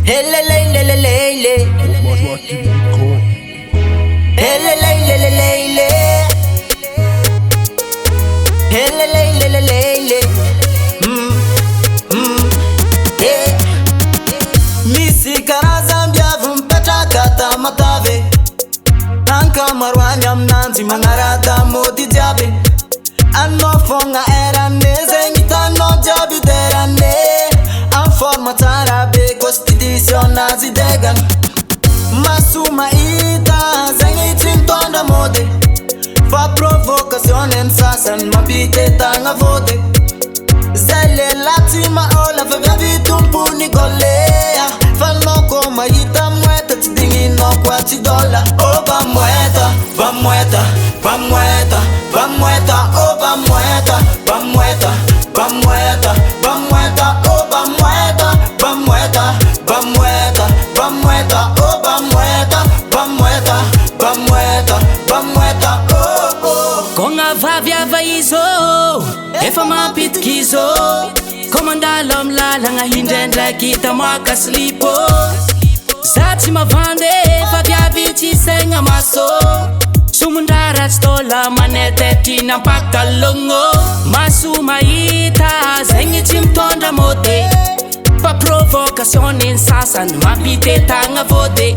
Hele le le le le le. Hele le le le le le. Hele le le le le le. Yeah. Misi karazambia vumpeta kata matave. Anka marwanya mnanzi mangarata modi jabe. Anno fonga erane zenita no jabi derane. Forma tarabe constitution nazi degan Masuma ita zengi tintonda mode Fa provocation en sasan mabite tanga vote Zele latima ola fa gavi tumpuni golea Fa loko ma ita mweta tidingi no kwa tidola Oba mweta, ba mweta, ba mweta, ba mweta Oba mweta, ba mweta, ba mweta, ba mweta Oba mweta, ba mweta, ba mweta, ba mweta Oba mweta, ba mweta, ba mweta, ba mweta Konga vavya vaizo Efa mapitkizo Komandalam lalanga hindendra kita maka slipo Zati mavande vavya viti senga maso Sumundara stola manete tina mpaka longo Masuma ita zengi chimtonda mode Pa provocation in sasan mapite tanga vote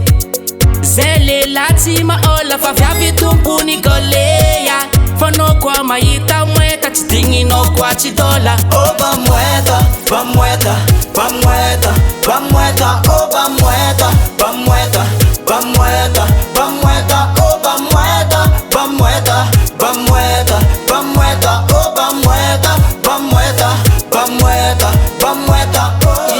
Zele latima ola vavya vitumpuni golea Fano kwa maita mweta chitingi no kwa chidola Oba mweta, ba mweta, ba mweta, ba mweta Oba mweta, ba mweta, ba mweta, ba mweta Oba mweta, ba mweta, ba mweta, ba mweta Oba mweta, ba mweta, ba mweta, ba mweta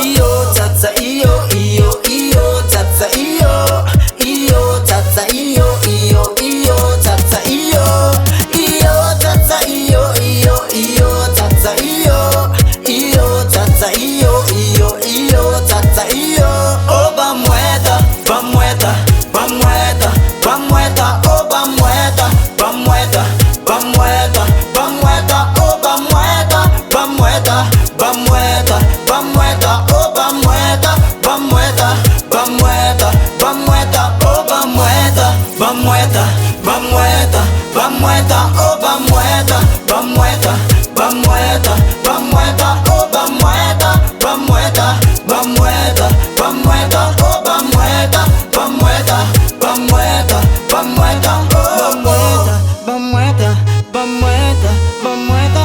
Iyo tata iyo, iyo, iyo tata iyo Iyo tata iyo, iyo, iyo tata iyo Iyo tata iyo, iyo, iyo tata iyo Iyo tata iyo, iyo, iyo tata iyo Oba mweta, ba mweta, ba mweta, ba mweta Oba mweta, ba mweta, ba mweta, ba mweta Oba mweta, ba mweta, ba mweta, ba mweta Oba mweta, ba mweta, ba mweta, ba mweta Oba mweta, ba mweta, ba mweta, ba mweta Oba mweta, ba mweta, ba mweta, ba mweta Oba mweta, ba mweta, ba mweta, ba mweta Oba mweta, ba mweta, ba mweta, ba mweta Ba mweta, ba mweta, ba mweta, ba mweta